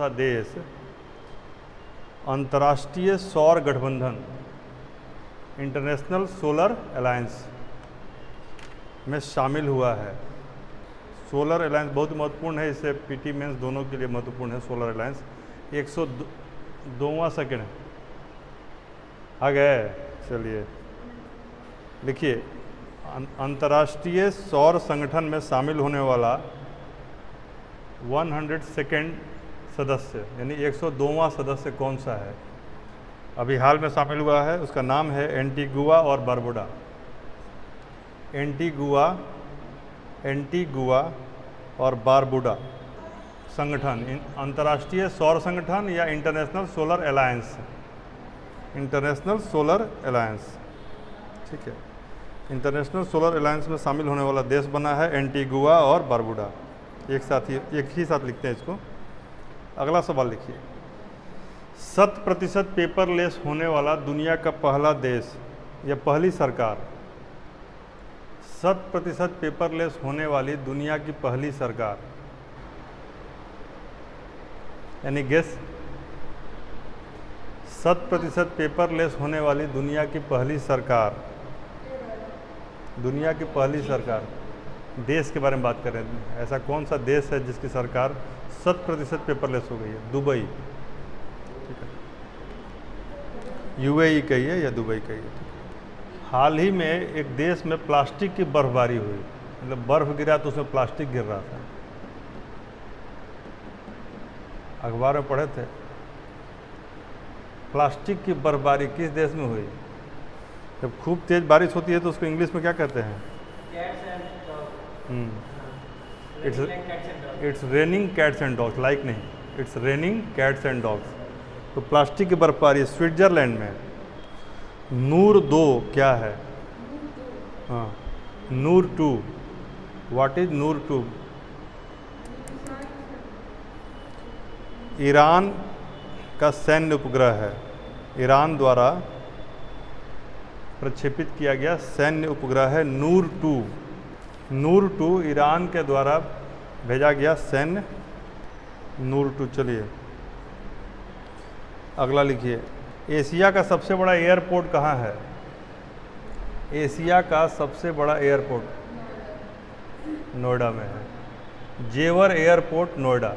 सा देश अंतर्राष्ट्रीय सौर गठबंधन इंटरनेशनल सोलर अलायंस में शामिल हुआ है? सोलर अलायंस बहुत महत्वपूर्ण है, इससे पीटी मेंस दोनों के लिए महत्वपूर्ण है। सोलर अलायंस 102वां सेकंड आ गए। चलिए लिखिए, अंतर्राष्ट्रीय सौर संगठन में शामिल होने वाला 102nd सदस्य यानी 102वां सदस्य कौन सा है? अभी हाल में शामिल हुआ है, उसका नाम है एंटीगुआ और बारबुडा। एंटीगुआ और बारबुडा संगठन, अंतर्राष्ट्रीय सौर संगठन या international solar alliance? International solar alliance, ठीक है। इंटरनेशनल सोलर अलायंस में शामिल होने वाला देश बना है एंटीगुआ और बारबुडा। एक ही साथ लिखते हैं इसको। अगला सवाल लिखिए, 100% पेपरलेस होने वाला दुनिया का पहला देश या पहली सरकार? 100% पेपरलेस होने वाली दुनिया की पहली सरकार, यानी गेस। 100% पेपरलेस होने वाली दुनिया की पहली सरकार, दुनिया की पहली सरकार, देश के बारे में बात कर रहे हैं। ऐसा कौन सा देश है जिसकी सरकार 100% पेपरलेस हो गई है? दुबई, ठीक है। यूएई कही है या दुबई कही है? हाल ही में एक देश में प्लास्टिक की बर्फबारी हुई, मतलब बर्फ गिरा तो उसमें प्लास्टिक गिर रहा था। अखबार में पढ़े थे, प्लास्टिक की बर्फबारी किस देश में हुई? जब खूब तेज बारिश होती है तो उसको इंग्लिश में क्या कहते हैं? It's raining cats and dogs, like नहीं, it's raining cats and dogs. तो प्लास्टिक की बर्फबारी स्विट्जरलैंड में। नूर 2 क्या है? हाँ, Noor 2, what is Noor 2? Iran का सैन्य उपग्रह है, ईरान द्वारा प्रक्षेपित किया गया सैन्य उपग्रह है नूर 2। नूर 2 ईरान के द्वारा भेजा गया सैन्य नूर 2। चलिए अगला लिखिए, एशिया का सबसे बड़ा एयरपोर्ट कहाँ है? एशिया का सबसे बड़ा एयरपोर्ट नोएडा में है। जेवर एयरपोर्ट नोएडा,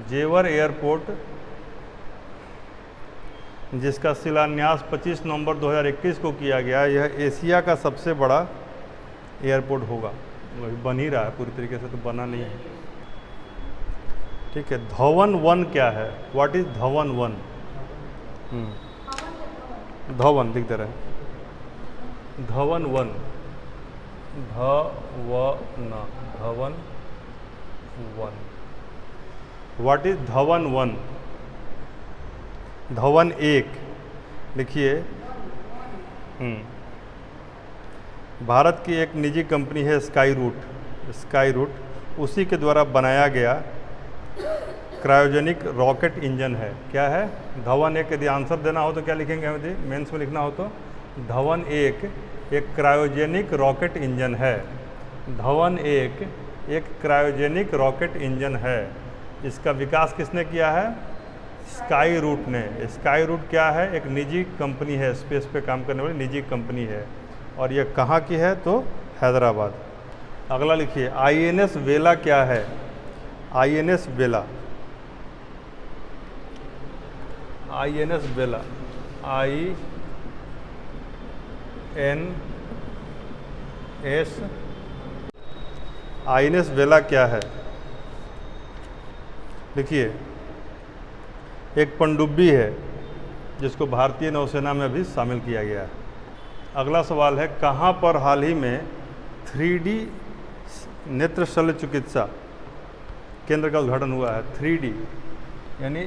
जेवर एयरपोर्ट जिसका शिलान्यास 25 नवंबर 2021 को किया गया, यह एशिया का सबसे बड़ा एयरपोर्ट होगा। वही बन ही रहा है, पूरी तरीके से तो बना नहीं है, ठीक है। धवन 1 क्या है? What is Dhawan 1? धवन लिख दे रहे हैं, धवन 1, धवन 1। What is Dhawan 1? धवन 1 लिखिए, भारत की एक निजी कंपनी है स्काई रूट, उसी के द्वारा बनाया गया क्रायोजेनिक रॉकेट इंजन है। क्या है? धवन 1। यदि आंसर देना हो तो क्या लिखेंगे? यदि मेंस में लिखना हो तो धवन 1 एक क्रायोजेनिक रॉकेट इंजन है। धवन 1 एक क्रायोजेनिक रॉकेट इंजन है। इसका विकास किसने किया है? स्काई रूट ने। स्काई रूट क्या है? एक निजी कंपनी है, स्पेस पे काम करने वाली निजी कंपनी है। और यह कहाँ की है? तो हैदराबाद। अगला लिखिए, INS वेला क्या है? INS वेला, INS वेला, INS वेला क्या है? लिखिए, एक पनडुब्बी है जिसको भारतीय नौसेना में भी शामिल किया गया है। अगला सवाल है, कहाँ पर हाल ही में 3D नेत्र शल्य चिकित्सा केंद्र का उद्घाटन हुआ है? 3D यानी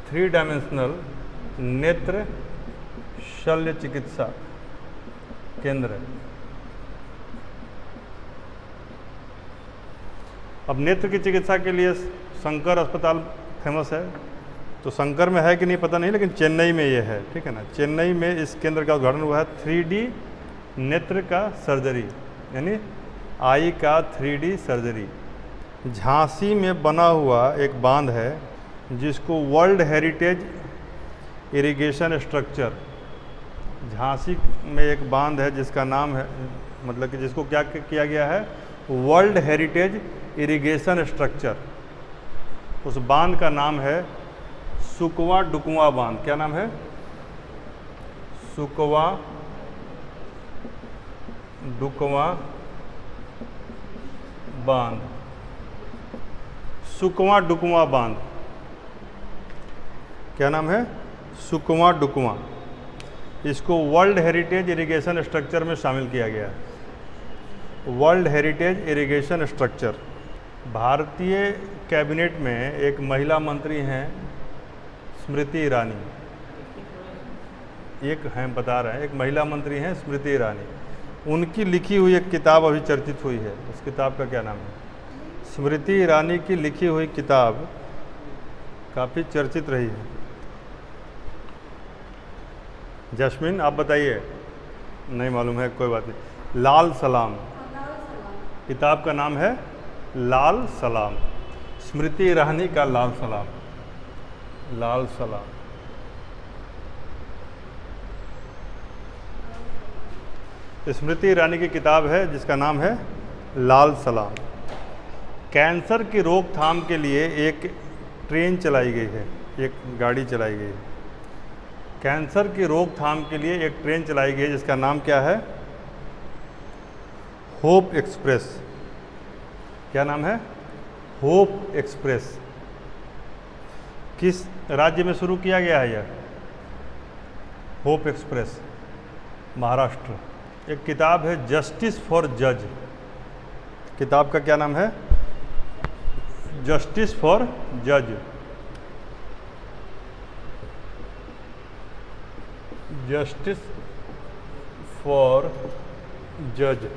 3 डायमेंशनल नेत्र शल्य चिकित्सा केंद्र। अब नेत्र की चिकित्सा के लिए शंकर अस्पताल फेमस है, तो शंकर में है कि नहीं पता नहीं, लेकिन चेन्नई में ये है, ठीक है ना। चेन्नई में इस केंद्र का उद्घाटन हुआ है। 3D नेत्र का सर्जरी यानी आई का 3D सर्जरी। झांसी में बना हुआ एक बांध है जिसको world heritage irrigation structure, Jhansi में एक बांध है जिसका नाम है, मतलब कि जिसको क्या किया गया है, वर्ल्ड हेरिटेज इरिगेशन स्ट्रक्चर। उस बांध का नाम है सुकवा डुकवा बांध। क्या नाम है? सुकवा डुकवा बांध। सुकवा डुकवा बांध, क्या नाम है? सुकवा डुकवा। इसको वर्ल्ड हेरिटेज इरिगेशन स्ट्रक्चर में शामिल किया गया है। World heritage irrigation structure. भारतीय कैबिनेट में एक महिला मंत्री हैं स्मृति ईरानी। एक हैं, बता रहे हैं, एक महिला मंत्री हैं स्मृति ईरानी। उनकी लिखी हुई एक किताब अभी चर्चित हुई है। उस किताब का क्या नाम है? स्मृति ईरानी की लिखी हुई किताब काफ़ी चर्चित रही है। जस्मिन, आप बताइए। नहीं मालूम है, कोई बात नहीं। लाल सलाम। किताब का नाम है लाल सलाम। स्मृति ईरानी का लाल सलाम। लाल सलाम। स्मृति ईरानी की किताब है जिसका नाम है लाल सलाम। कैंसर की रोकथाम के लिए एक ट्रेन चलाई गई है, एक गाड़ी चलाई गई है। कैंसर की रोकथाम के लिए एक ट्रेन चलाई गई है जिसका नाम क्या है? Hope express. क्या नाम है? Hope express. किस राज्य में शुरू किया गया है यह होप एक्सप्रेस? महाराष्ट्र। एक किताब है जस्टिस फॉर जज। किताब का क्या नाम है? जस्टिस फॉर जज। जस्टिस फॉर जज।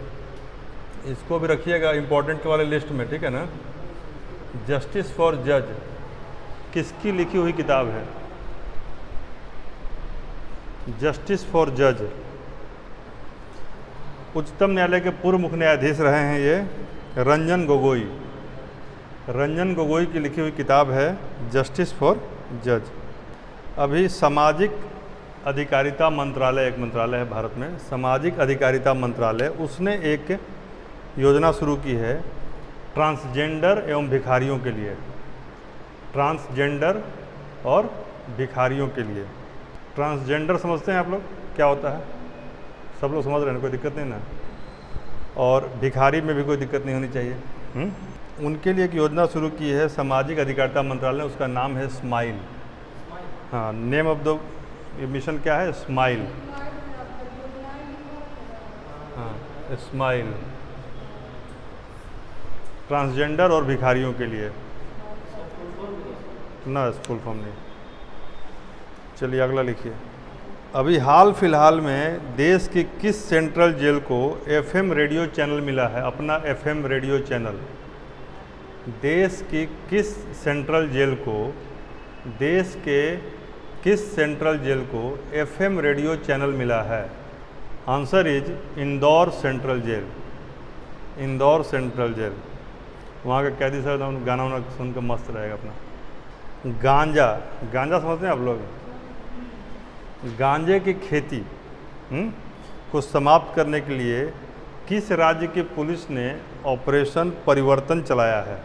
इसको भी रखिएगा इम्पोर्टेंट वाले लिस्ट में, ठीक है ना? जस्टिस फॉर जज किसकी लिखी हुई किताब है? जस्टिस फॉर जज। उच्चतम न्यायालय के पूर्व मुख्य न्यायाधीश रहे हैं ये रंजन गोगोई। रंजन गोगोई की लिखी हुई किताब है जस्टिस फॉर जज। अभी सामाजिक अधिकारिता मंत्रालय, एक मंत्रालय है भारत में, सामाजिक अधिकारिता मंत्रालय, उसने एक योजना शुरू की है ट्रांसजेंडर एवं भिखारियों के लिए। ट्रांसजेंडर और भिखारियों के लिए। ट्रांसजेंडर समझते हैं आप लोग क्या होता है? सब लोग समझ रहे हैं, कोई दिक्कत नहीं ना? और भिखारी में भी कोई दिक्कत नहीं होनी चाहिए। उनके लिए एक योजना शुरू की है सामाजिक अधिकारिता मंत्रालय ने, उसका नाम है स्माइल। हाँ, नेम ऑफ द मिशन क्या है? स्माइल। हाँ, स्माइल। ट्रांसजेंडर और भिखारियों के लिए ना, फुल फॉर्म नहीं। चलिए अगला लिखिए। अभी हाल फिलहाल में देश की किस सेंट्रल जेल को एफएम रेडियो चैनल मिला है? अपना एफएम रेडियो चैनल। देश की किस सेंट्रल जेल को, देश के किस सेंट्रल जेल को एफएम रेडियो चैनल मिला है? Answer is Indore central jail. Indore central jail. वहाँ का कैदी सर गाना वाना सुनकर मस्त रहेगा अपना। गांजा। गांजा समझते हैं आप लोग? गांजे की खेती को समाप्त करने के लिए किस राज्य की पुलिस ने ऑपरेशन परिवर्तन चलाया है?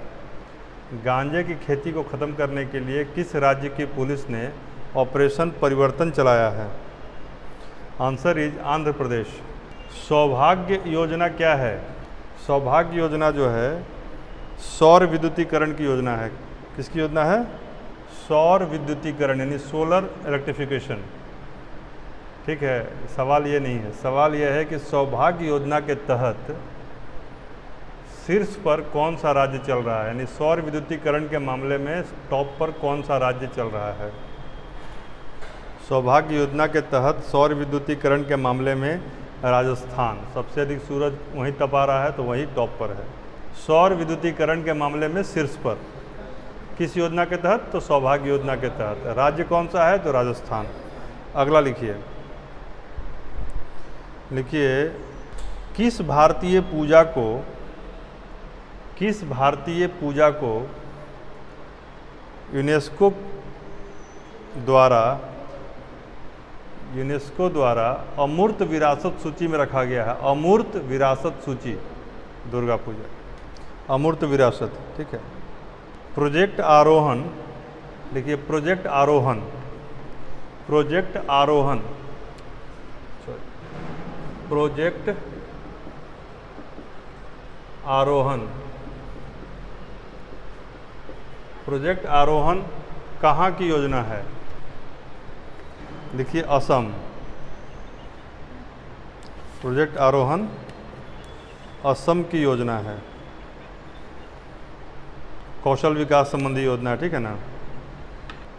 गांजे की खेती को ख़त्म करने के लिए किस राज्य की पुलिस ने ऑपरेशन परिवर्तन चलाया है? Answer is Andhra Pradesh. सौभाग्य योजना क्या है? सौभाग्य योजना जो है सौर विद्युतीकरण की योजना है। किसकी योजना है? सौर विद्युतीकरण, यानी सोलर इलेक्ट्रिफिकेशन। ठीक है, सवाल ये नहीं है। सवाल यह है कि सौभाग्य योजना के तहत शीर्ष पर कौन सा राज्य चल रहा है, यानी सौर विद्युतीकरण के मामले में टॉप पर कौन सा राज्य चल रहा है? सौभाग्य योजना के तहत सौर विद्युतीकरण के मामले में राजस्थान सबसे अधिक सूरज वहीं तपा रहा है, तो वहीं टॉप पर है। सौर विद्युतीकरण के मामले में शीर्ष पर किस योजना के तहत? तो सौभाग्य योजना के तहत। राज्य कौन सा है? तो राजस्थान। अगला लिखिए। लिखिए, किस भारतीय पूजा को यूनेस्को द्वारा अमूर्त विरासत सूची में रखा गया है। अमूर्त विरासत सूची, दुर्गा पूजा, अमूर्त विरासत, ठीक है। प्रोजेक्ट आरोहण, देखिए प्रोजेक्ट आरोहण, प्रोजेक्ट आरोहण, प्रोजेक्ट आरोहण, प्रोजेक्ट आरोहण कहाँ की योजना है? देखिए असम। प्रोजेक्ट आरोहण असम की योजना है, कौशल विकास संबंधी योजना है, ठीक है ना।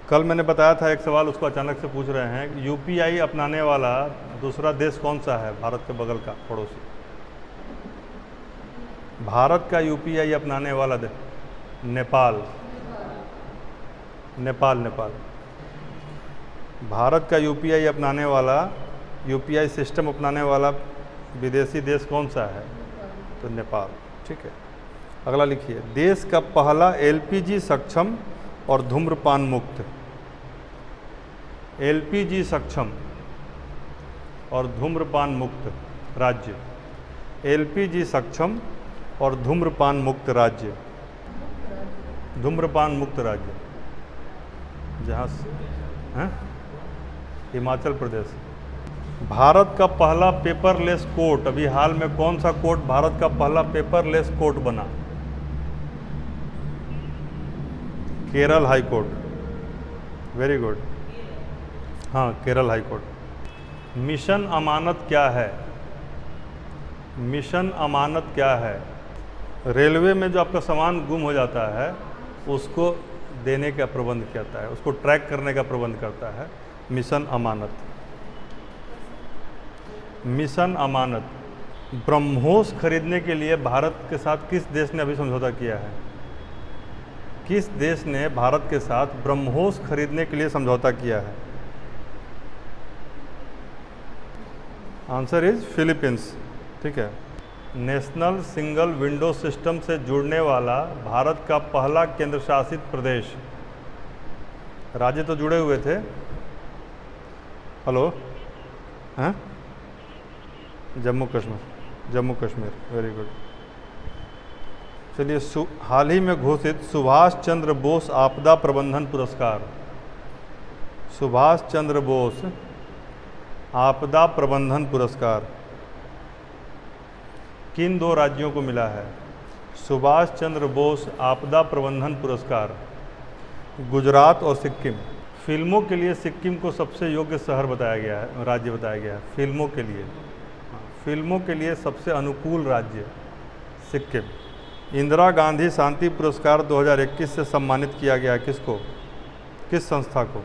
कल मैंने बताया था एक सवाल, उसको अचानक से पूछ रहे हैं, यूपीआई अपनाने वाला दूसरा देश कौन सा है भारत के बगल का पड़ोसी? भारत का यूपीआई अपनाने वाला देश नेपाल, नेपाल, नेपाल। भारत का यूपीआई अपनाने वाला, यूपीआई सिस्टम अपनाने वाला विदेशी देश कौन सा है? तो नेपाल, ठीक है। अगला लिखिए, देश का पहला एलपीजी सक्षम और धूम्रपान मुक्त, एलपीजी सक्षम और धूम्रपान मुक्त राज्य, एलपीजी सक्षम और धूम्रपान मुक्त राज्य, धूम्रपान मुक्त राज्य जहाँ हैं? हिमाचल प्रदेश। भारत का पहला पेपरलेस कोर्ट, अभी हाल में कौन सा कोर्ट भारत का पहला पेपरलेस कोर्ट बना? Kerala high court, very good, हाँ केरल हाई कोर्ट। मिशन अमानत क्या है? मिशन अमानत क्या है? रेलवे में जो आपका सामान गुम हो जाता है उसको देने का प्रबंध करता है, उसको ट्रैक करने का प्रबंध करता है मिशन अमानत। मिशन अमानत। ब्रह्मोस खरीदने के लिए भारत के साथ किस देश ने अभी समझौता किया है? किस देश ने भारत के साथ ब्रह्मोस खरीदने के लिए समझौता किया है? आंसर इज फिलीपींस, ठीक है। नेशनल सिंगल विंडो सिस्टम से जुड़ने वाला भारत का पहला केंद्र शासित प्रदेश, राज्य तो जुड़े हुए थे, हेलो, हैं? Jammu Kashmir, Jammu Kashmir, very good. चलिए, हाल ही में घोषित सुभाष चंद्र बोस आपदा प्रबंधन पुरस्कार, सुभाष चंद्र बोस आपदा प्रबंधन पुरस्कार किन दो राज्यों को मिला है? सुभाष चंद्र बोस आपदा प्रबंधन पुरस्कार गुजरात और सिक्किम। फिल्मों के लिए सिक्किम को सबसे योग्य शहर बताया गया है, राज्य बताया गया है, फिल्मों के लिए, फिल्मों के लिए सबसे अनुकूल राज्य सिक्किम। इंदिरा गांधी शांति पुरस्कार 2021 से सम्मानित किया गया, किसको, किस संस्था को?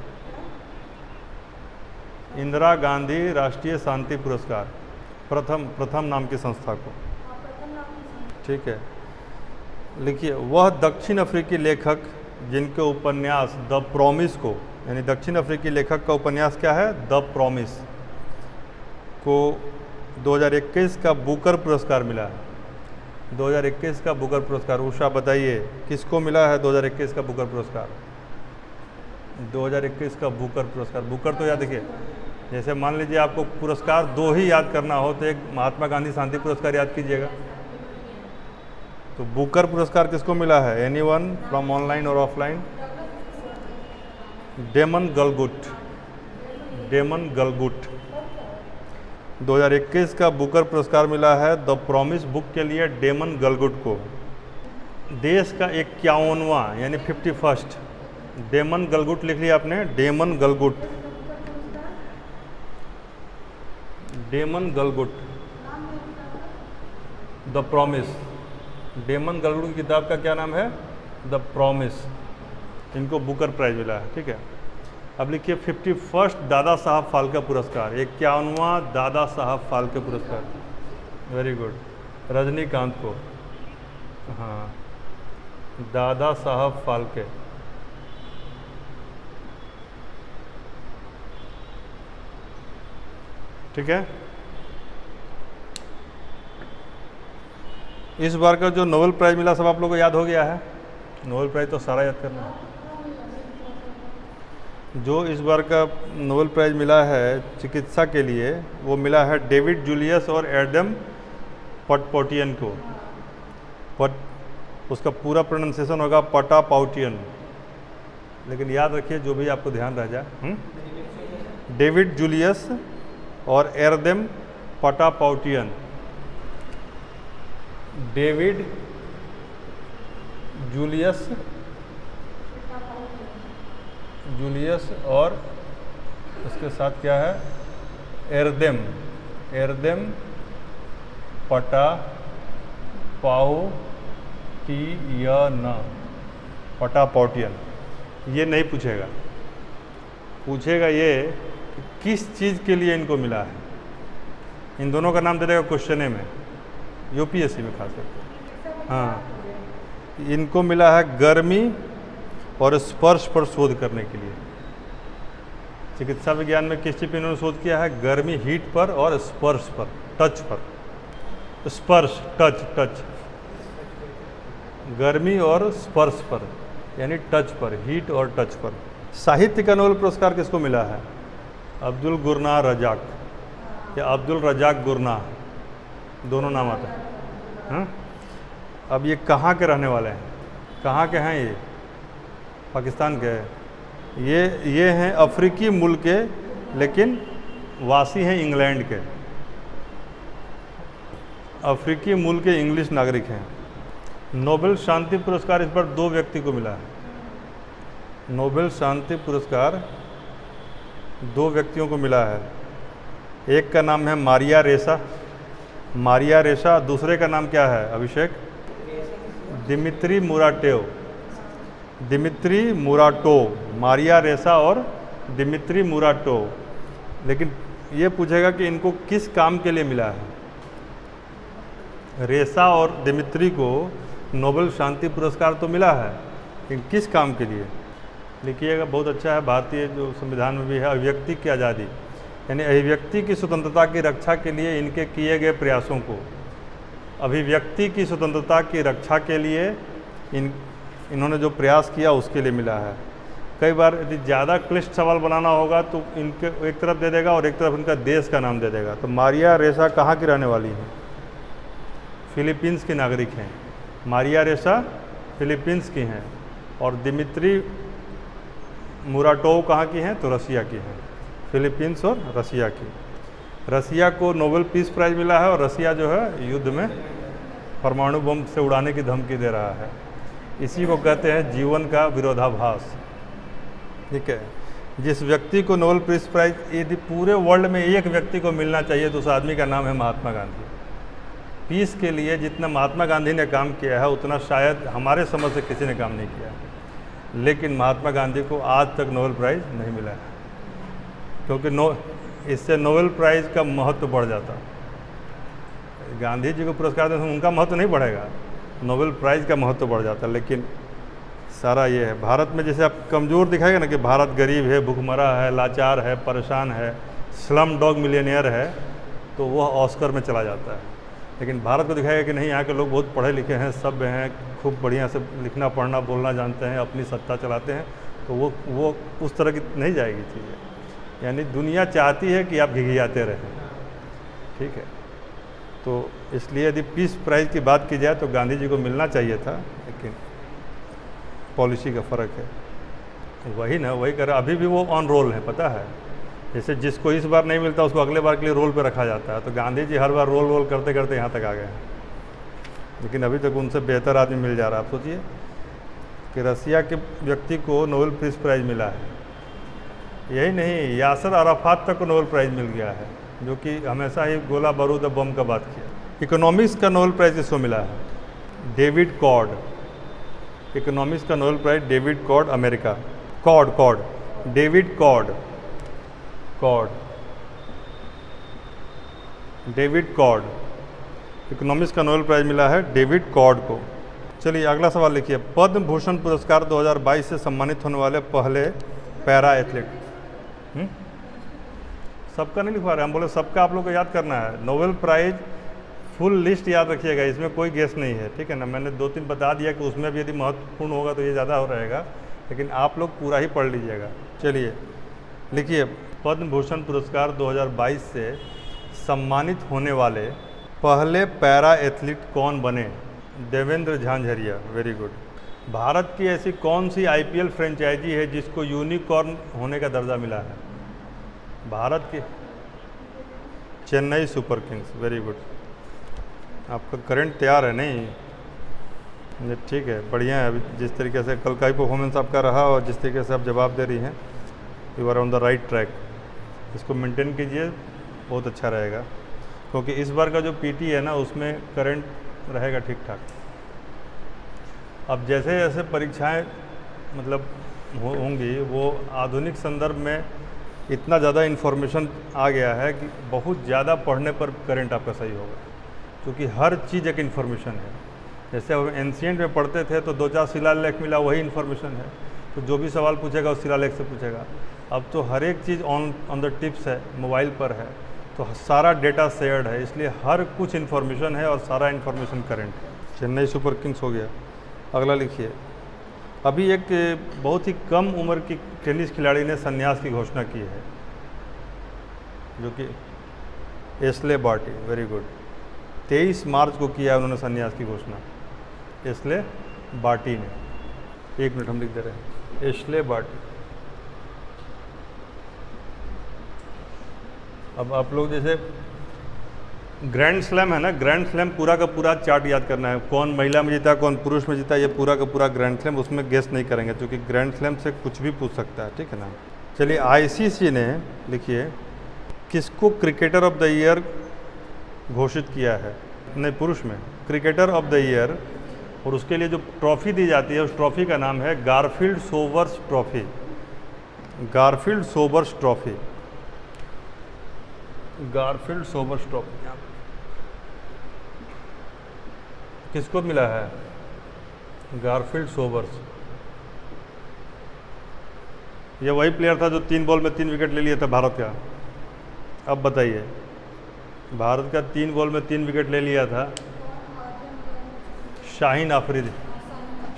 इंदिरा गांधी राष्ट्रीय शांति पुरस्कार, प्रथम नाम की संस्था को, ठीक है। लिखिए, वह दक्षिण अफ्रीकी लेखक जिनके उपन्यास द प्रॉमिस को, यानी दक्षिण अफ्रीकी लेखक का उपन्यास क्या है? द प्रॉमिस को 2021 का बुकर पुरस्कार मिला है। 2021 का बुकर पुरस्कार, उषा बताइए किसको मिला है 2021 का बुकर पुरस्कार? 2021 का बुकर पुरस्कार, बुकर तो याद रखिए, जैसे मान लीजिए आपको पुरस्कार दो ही याद करना हो तो एक महात्मा गांधी शांति पुरस्कार याद कीजिएगा। तो बुकर पुरस्कार किसको मिला है? एनीवन फ्रॉम ऑनलाइन और offline? Damon Galgut, Damon Galgut. 2021 का बुकर पुरस्कार मिला है द प्रॉमिस बुक के लिए डेमन गलगुट को। देश का 51वां यानी 51st, डेमन गलगुट लिख लिया आपने, Damon Galgut, Damon Galgut, The Promise. Damon Galgut की किताब का क्या नाम है? The Promise. इनको बुकर प्राइज मिला है, ठीक है। अब लिखिए 51st दादा साहब फाल्के पुरस्कार, 51वां दादा साहब फाल्के पुरस्कार, वेरी गुड, रजनीकांत को, हाँ, दादा साहब फाल्के। ठीक है। इस बार का जो नोबेल प्राइज़ मिला सब आप लोगों को याद हो गया है? नोबेल प्राइज़ तो सारा याद करना है। जो इस बार का नोबेल प्राइज़ मिला है चिकित्सा के लिए, वो मिला है डेविड जूलियस और एडम पटपोटियन को। उसका पूरा प्रोनाउंसिएशन होगा पटापाउटियन, लेकिन याद रखिए जो भी आपको ध्यान रह जाए। डेविड जूलियस और एरदेम पटापाउटियन। डेविड जूलियस और उसके साथ क्या है, एरदेम पटापाउटियन। ये नहीं पूछेगा ये कि किस चीज़ के लिए इनको मिला है। इन दोनों का नाम दे देगा क्वेश्चन में, यूपीएससी में खास करके। हाँ, इनको मिला है गर्मी और स्पर्श पर शोध करने के लिए। चिकित्सा विज्ञान में किस चीज़ पर इन्होंने शोध किया है? गर्मी, हीट पर और स्पर्श पर, टच पर। स्पर्श, टच, गर्मी और स्पर्श पर, यानी टच पर, हीट और टच पर। साहित्य का नोबेल पुरस्कार किसको मिला है? अब्दुल गुरनाह रजाक या अब्दुल रजाक गुरनाह, दोनों नाम आते हैं। हाँ, अब ये कहाँ के रहने वाले हैं? कहाँ के हैं ये? पाकिस्तान के हैं। ये हैं अफ्रीकी मुल्क के, लेकिन वासी हैं इंग्लैंड के। अफ्रीकी मुल्क के इंग्लिश नागरिक हैं। नोबेल शांति पुरस्कार इस बार 2 व्यक्ति को मिला है। नोबेल शांति पुरस्कार 2 व्यक्तियों को मिला है। एक का नाम है मारिया रेसा, दूसरे का नाम क्या है? अभिषेक? Dmitry Muratov. मारिया रेसा और दिमित्री मुराटोव। लेकिन ये पूछेगा कि इनको किस काम के लिए मिला है। रेसा और दिमित्री को नोबेल शांति पुरस्कार तो मिला है, लेकिन किस काम के लिए? लिखिएगा, बहुत अच्छा है। भारतीय जो संविधान में भी है, अभिव्यक्ति की आज़ादी, यानी अभिव्यक्ति की स्वतंत्रता की रक्षा के लिए इनके किए गए प्रयासों को, अभिव्यक्ति की स्वतंत्रता की रक्षा के लिए इन्होंने जो प्रयास किया उसके लिए मिला है। कई बार यदि ज़्यादा क्लिष्ट सवाल बनाना होगा तो इनके एक तरफ दे देगा और एक तरफ इनका देश का नाम दे देगा। तो मारिया रेसा कहाँ की रहने वाली है? फिलीपींस की नागरिक हैं। मारिया रेसा फिलीपींस की हैं और दिमित्री मुराटोव कहाँ की हैं? तो रसिया की हैं। फिलीपींस और रसिया की। रसिया को नोबेल पीस प्राइज़ मिला है और रसिया जो है युद्ध में परमाणु बम से उड़ाने की धमकी दे रहा है। इसी को कहते हैं जीवन का विरोधाभास। ठीक है, जिस व्यक्ति को नोबेल पीस प्राइज़ यदि पूरे वर्ल्ड में एक व्यक्ति को मिलना चाहिए तो उस आदमी का नाम है महात्मा गांधी। पीस के लिए जितना महात्मा गांधी ने काम किया है उतना शायद हमारे समझ से किसी ने काम नहीं किया, लेकिन महात्मा गांधी को आज तक नोबेल प्राइज़ नहीं मिला है, क्योंकि इससे नोबेल प्राइज़ का महत्व बढ़ जाता। गांधी जी को पुरस्कार देने से उनका महत्व नहीं बढ़ेगा, नोबेल प्राइज़ का महत्व बढ़ जाता। लेकिन सारा ये है, भारत में जैसे आप कमज़ोर दिखाएगा ना कि भारत गरीब है, भूखमरा है, लाचार है, परेशान है, स्लम डॉग मिलियनियर है, तो वह ऑस्कर में चला जाता है। लेकिन भारत को दिखाएगा कि नहीं, यहाँ के लोग बहुत पढ़े लिखे हैं, सभ्य हैं, खूब बढ़िया से लिखना पढ़ना बोलना जानते हैं, अपनी सत्ता चलाते हैं, तो वो उस तरह की नहीं जाएगी चीज़ें। यानी दुनिया चाहती है कि आप घिघियाते रहें। ठीक है, तो इसलिए यदि पीस प्राइज़ की बात की जाए तो गांधी जी को मिलना चाहिए था, लेकिन पॉलिसी का फ़र्क है। वही कर रहा, अभी भी वो ऑन रोल है, पता है। जैसे जिसको इस बार नहीं मिलता उसको अगले बार के लिए रोल पे रखा जाता है, तो गांधी जी हर बार रोल करते करते यहाँ तक आ गए हैं, लेकिन अभी तक उनसे बेहतर आदमी मिल जा रहा है। आप सोचिए कि रसिया के व्यक्ति को नोबेल पीस प्राइज़ मिला है। यही नहीं, यासर अराफात तक को नोबेल प्राइज़ मिल गया है, जो कि हमेशा ही गोला बारूद और बम का बात किया। इकोनॉमिक्स का नोबेल प्राइज़ किसको मिला है? David Card. इकोनॉमिक्स का Nobel prize David Card, America. David Card economics का नोबेल प्राइज़ मिला है डेविड कॉर्ड को। चलिए अगला सवाल लिखिए। पद्म भूषण पुरस्कार 2022 से सम्मानित होने वाले पहले पैरा एथलीट। सबका नहीं लिखवा रहे, हम बोले सबका आप लोग को याद करना है। नोबेल प्राइज़ फुल लिस्ट याद रखिएगा, इसमें कोई गेस नहीं है, ठीक है ना। मैंने 2-3 बता दिया कि उसमें भी यदि महत्वपूर्ण होगा तो ये ज़्यादा हो रहेगा, लेकिन आप लोग पूरा ही पढ़ लीजिएगा। चलिए लिखिए, पद्म भूषण पुरस्कार 2022 से सम्मानित होने वाले पहले पैरा एथलीट कौन बने? देवेंद्र झांझरिया। Very good. भारत की ऐसी कौन सी आईपीएल फ्रेंचाइजी है जिसको यूनिकॉर्न होने का दर्जा मिला है? भारत की Chennai super Kings. Very good. आपका करंट तैयार है नहीं? ठीक है, बढ़िया है। अभी जिस तरीके से कल का ही परफॉर्मेंस आपका रहा और जिस तरीके से आप जवाब दे रही हैं, you are on the right track. इसको मेंटेन कीजिए, बहुत अच्छा रहेगा, क्योंकि इस बार का जो पीटी है ना, उसमें करंट रहेगा ठीक ठाक। अब जैसे जैसे परीक्षाएं मतलब होंगी, वो आधुनिक संदर्भ में इतना ज़्यादा इन्फॉर्मेशन आ गया है कि बहुत ज़्यादा पढ़ने पर करंट आपका सही होगा, क्योंकि हर चीज़ एक इन्फॉर्मेशन है। जैसे हम एंशिएंट में पढ़ते थे तो 2-4 शिलालेख मिला, वही इन्फॉर्मेशन है, तो जो भी सवाल पूछेगा उस शिलालेख से पूछेगा। अब तो हर एक चीज़ ऑन द टिप्स है, मोबाइल पर है, तो सारा डेटा शेयर्ड है, इसलिए हर कुछ इन्फॉर्मेशन है और सारा इन्फॉर्मेशन करंट है। चेन्नई सुपर किंग्स हो गया। अगला लिखिए, अभी एक बहुत ही कम उम्र की टेनिस खिलाड़ी ने संन्यास की घोषणा की है, जो कि एशले बार्टी। Very good. 23 मार्च को किया है उन्होंने संन्यास की घोषणा, एशले बार्टी ने। 1 मिनट हम लिख दे रहे हैं, एशले बार्टी। अब आप लोग जैसे ग्रैंड स्लैम है ना, ग्रैंड स्लैम पूरा का पूरा चार्ट याद करना है, कौन महिला में जीता, कौन पुरुष में जीता, ये पूरा का पूरा ग्रैंड स्लैम, उसमें गेस नहीं करेंगे क्योंकि ग्रैंड स्लैम से कुछ भी पूछ सकता है, ठीक है ना। चलिए, आईसीसी ने लिखिए किसको क्रिकेटर ऑफ द ईयर घोषित किया है? नहीं, पुरुष में क्रिकेटर ऑफ द ईयर, और उसके लिए जो ट्रॉफी दी जाती है उस ट्रॉफी का नाम है Garfield Sobers trophy. Garfield Sobers trophy, Garfield Sobers trophy किसको मिला है? Garfield Sobers. ये वही प्लेयर था जो 3 बॉल में 3 विकेट ले लिया था भारत का। अब बताइए, भारत का 3 बॉल में 3 विकेट ले लिया था Shaheen Afridi.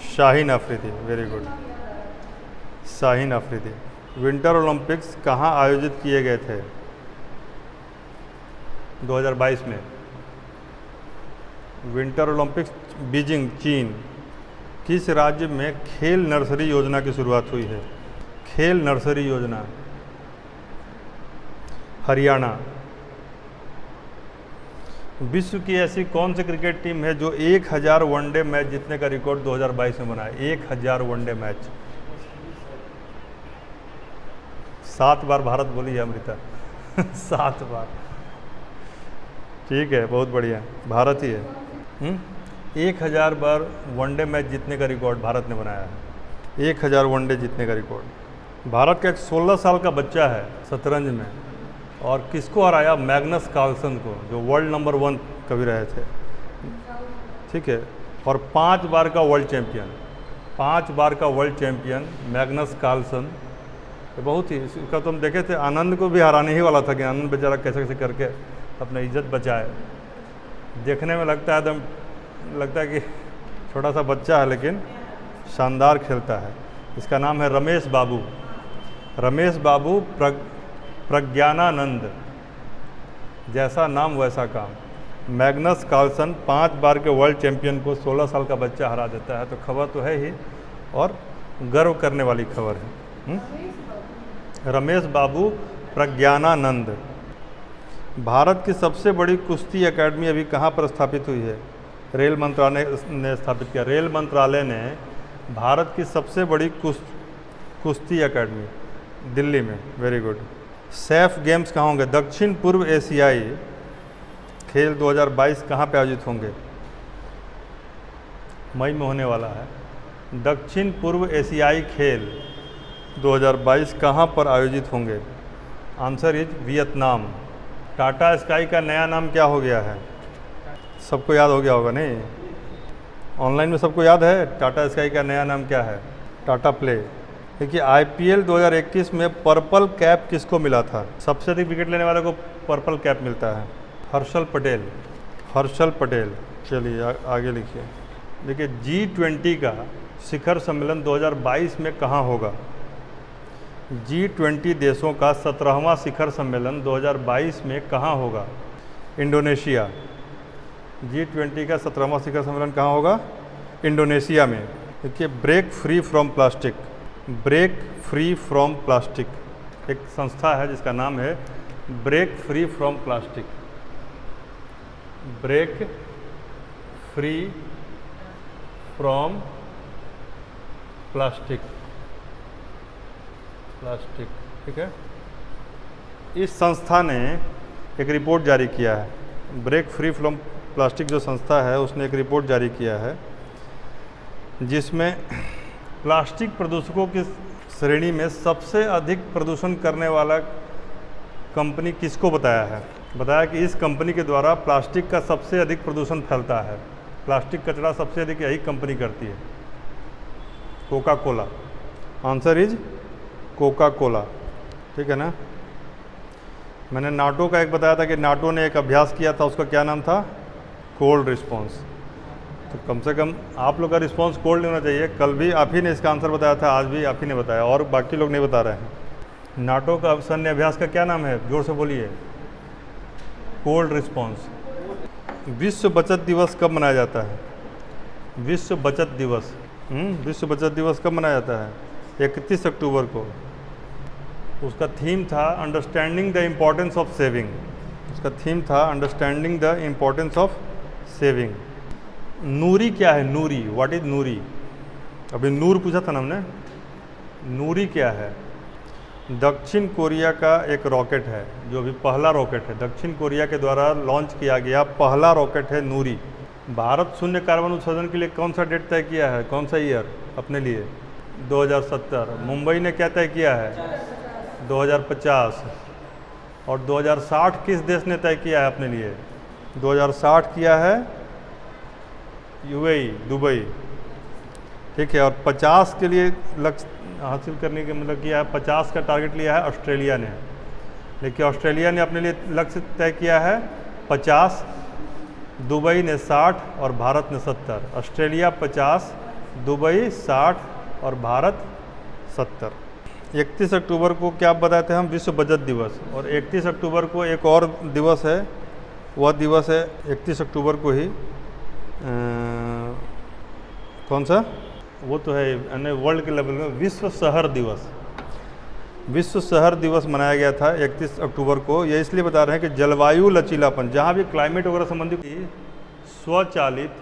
Shaheen Afridi, very good, Shaheen Afridi. Winter Olympics कहाँ आयोजित किए गए थे 2022 में? विंटर ओलंपिक्स बीजिंग, चीन। किस राज्य में खेल नर्सरी योजना की शुरुआत हुई है? खेल नर्सरी योजना, हरियाणा। विश्व की ऐसी कौन सी क्रिकेट टीम है जो 1000 वनडे मैच जीतने का रिकॉर्ड 2022 में बनाया? 1000 वनडे मैच 7 बार भारत बोली है अमृता 7 बार। ठीक है, बहुत बढ़िया, भारत ही है। 1000 बार वनडे मैच जीतने का रिकॉर्ड भारत ने बनाया है। 1000 वनडे जीतने का रिकॉर्ड। भारत का एक 16 साल का बच्चा है शतरंज में, और किसको हराया? मैग्नस कार्लसन को, जो वर्ल्ड नंबर 1 कभी रहे थे, ठीक है, और 5 बार का वर्ल्ड चैंपियन, 5 बार का वर्ल्ड चैंपियन मैग्नस कार्लसन। तो बहुत ही, इसका तो हम देखे थे, आनंद को भी हराने ही वाला था कि आनंद बेचारा कैसे कैसे करके अपना इज्जत बचाए। देखने में लगता है एकदम, लगता है कि छोटा सा बच्चा है, लेकिन शानदार खेलता है। इसका नाम है रमेश बाबू। रमेश बाबू प्रज्ञानानंद, जैसा नाम वैसा काम। मैग्नस कार्लसन 5 बार के वर्ल्ड चैंपियन को 16 साल का बच्चा हरा देता है, तो खबर तो है ही, और गर्व करने वाली खबर है। रमेश बाबू प्रज्ञानानंद। भारत की सबसे बड़ी कुश्ती एकेडमी अभी कहाँ पर स्थापित हुई है? रेल मंत्रालय ने स्थापित किया। रेल मंत्रालय ने भारत की सबसे बड़ी कुश्ती एकेडमी दिल्ली में। Very good. सैफ गेम्स कहाँ होंगे? दक्षिण पूर्व एशियाई खेल 2022 कहाँ पे आयोजित होंगे? मई में होने वाला है। दक्षिण पूर्व एशियाई खेल 2022 कहाँ पर आयोजित होंगे? Answer is Vietnam. Tata sky का नया नाम क्या हो गया है? सबको याद हो गया होगा नहीं? ऑनलाइन में सबको याद है टाटा स्काई का नया नाम क्या है? टाटा प्ले। देखिए, आईपीएल 2021 में पर्पल कैप किसको मिला था? सबसे अधिक विकेट लेने वाले को पर्पल कैप मिलता है, हर्षल पटेल। हर्षल पटेल। चलिए आगे लिखिए। देखिए, G20 का शिखर सम्मेलन 2022 में कहाँ होगा? G20 देशों का 17वां शिखर सम्मेलन 2022 में कहाँ होगा? इंडोनेशिया। G20 का 17वां शिखर सम्मेलन कहाँ होगा? इंडोनेशिया में। देखिए, break free from plastic, break free from plastic एक संस्था है जिसका नाम है break free from plastic, break free from plastic, ठीक है। इस संस्था ने एक रिपोर्ट जारी किया है, ब्रेक फ्री फ्रॉम प्लास्टिक जो संस्था है उसने एक रिपोर्ट जारी किया है जिसमें प्लास्टिक प्रदूषकों की श्रेणी में सबसे अधिक प्रदूषण करने वाला कंपनी किसको बताया है? बताया कि इस कंपनी के द्वारा प्लास्टिक का सबसे अधिक प्रदूषण फैलता है, प्लास्टिक कचरा सबसे अधिक यही कंपनी करती है, Coca Cola. Answer is Coca Cola, ठीक है ना। मैंने नाटो का एक बताया था कि नाटो ने एक अभ्यास किया था, उसका क्या नाम था? Cold response. तो कम से कम आप लोग का रिस्पॉन्स कोल्ड होना चाहिए। कल भी आप ही ने इसका आंसर बताया था, आज भी आप ही ने बताया और बाकी लोग नहीं बता रहे हैं। नाटो का सैन्य अभ्यास का क्या नाम है? जोर से बोलिए। Cold response. विश्व बचत दिवस कब मनाया जाता है? विश्व बचत दिवस, विश्व बचत दिवस कब मनाया जाता है? 31 अक्टूबर को। उसका थीम था understanding the importance of saving, उसका थीम था understanding the importance of saving. Noori क्या है? Noori, what is Noori? अभी नूर पूछा था ना हमने, नूरी क्या है? दक्षिण कोरिया का एक रॉकेट है जो अभी पहला रॉकेट है, दक्षिण कोरिया के द्वारा लॉन्च किया गया पहला रॉकेट है नूरी। भारत शून्य कार्बन उत्सर्जन के लिए कौन सा डेट तय किया है, कौन सा ईयर अपने लिए? 2070। मुंबई ने क्या तय किया है? 2050। और 2060 किस देश ने तय किया है अपने लिए? 2060 किया है UAE, दुबई, ठीक है। और 50 के लिए लक्ष्य हासिल करने के मतलब किया है, 50 का टारगेट लिया है ऑस्ट्रेलिया ने। देखिए, ऑस्ट्रेलिया ने अपने लिए लक्ष्य तय किया है 50, दुबई ने 60 और भारत ने 70। ऑस्ट्रेलिया 50, दुबई 60 और भारत 70। 31 अक्टूबर को क्या बताए थे हम? विश्व बचत दिवस। और 31 अक्टूबर को एक और दिवस है, वह दिवस है 31 अक्टूबर को ही कौन सा? वो तो है यानी वर्ल्ड के लेवल में विश्व शहर दिवस। विश्व शहर दिवस मनाया गया था 31 अक्टूबर को। ये इसलिए बता रहे हैं कि जलवायु लचीलापन, जहाँ भी क्लाइमेट वगैरह संबंधित स्वचालित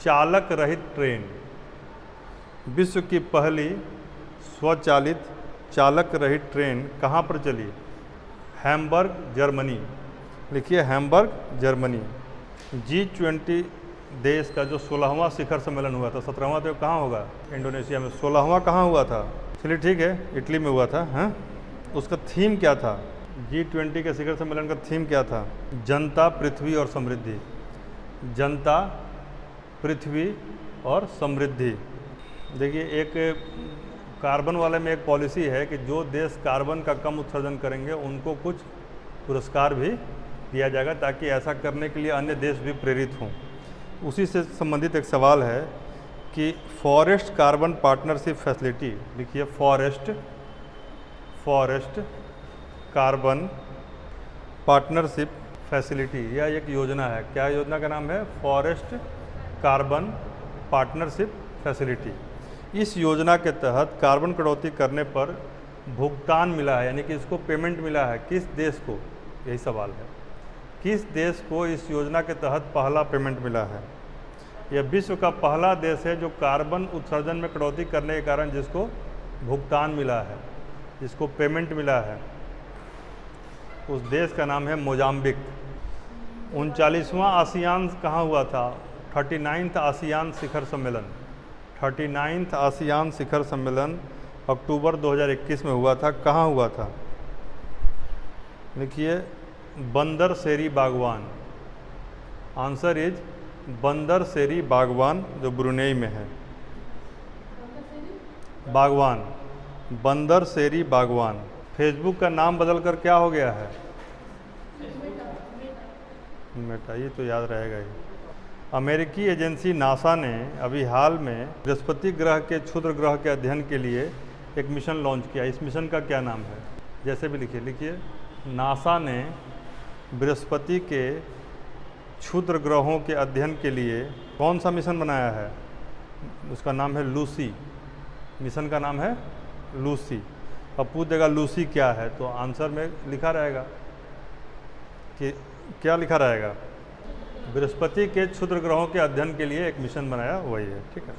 चालक रहित ट्रेन, विश्व की पहली स्वचालित चालक रहित ट्रेन कहाँ पर चली? Hamburg, Germany. लिखिए, हैम्बर्ग, जर्मनी। G20 देश का जो 16वां शिखर सम्मेलन हुआ था, 17वां तो कहाँ होगा? इंडोनेशिया में। 16वां कहाँ हुआ था? चलिए ठीक है, इटली में हुआ था। हाँ, उसका थीम क्या था? G20 के शिखर सम्मेलन का थीम क्या था? जनता, पृथ्वी और समृद्धि। जनता, पृथ्वी और समृद्धि। देखिए, एक कार्बन वाले में एक पॉलिसी है कि जो देश कार्बन का कम उत्सर्जन करेंगे उनको कुछ पुरस्कार भी दिया जाएगा ताकि ऐसा करने के लिए अन्य देश भी प्रेरित हों। उसी से संबंधित एक सवाल है कि फॉरेस्ट कार्बन पार्टनरशिप फैसिलिटी, लिखिए फॉरेस्ट कार्बन पार्टनरशिप फैसिलिटी, यह एक योजना है। क्या योजना का नाम है? Forest carbon partnership facility. इस योजना के तहत कार्बन कटौती करने पर भुगतान मिला है, यानी कि इसको पेमेंट मिला है। किस देश को? यही सवाल है, किस देश को इस योजना के तहत पहला पेमेंट मिला है? यह विश्व का पहला देश है जो कार्बन उत्सर्जन में कटौती करने के कारण जिसको भुगतान मिला है, जिसको पेमेंट मिला है, उस देश का नाम है मोजाम्बिक। 39वां आसियान कहाँ हुआ था? 39th आसियान शिखर सम्मेलन। 39th आसियान शिखर सम्मेलन अक्टूबर 2021 में हुआ था। कहाँ हुआ था? देखिए, बंदर सेरी बागवान। आंसर इज बंदर सेरी बागवान, जो ब्रुनेई में है। बागवान, बंदर सेरी बागवान। फेसबुक का नाम बदलकर क्या हो गया है? मेटा। ये तो याद रहेगा ही। अमेरिकी एजेंसी नासा ने अभी हाल में बृहस्पति ग्रह के क्षुद्र ग्रह के अध्ययन के लिए एक मिशन लॉन्च किया। इस मिशन का क्या नाम है? जैसे भी लिखिए नासा ने बृहस्पति के क्षुद्र ग्रहों के अध्ययन के लिए कौन सा मिशन बनाया है? उसका नाम है लूसी। मिशन का नाम है लूसी। अब पूछ देगा लूसी क्या है, तो आंसर में लिखा रहेगा कि क्या लिखा रहेगा? बृहस्पति के क्षुद्र ग्रहों के अध्ययन के लिए एक मिशन बनाया, वही है। ठीक है,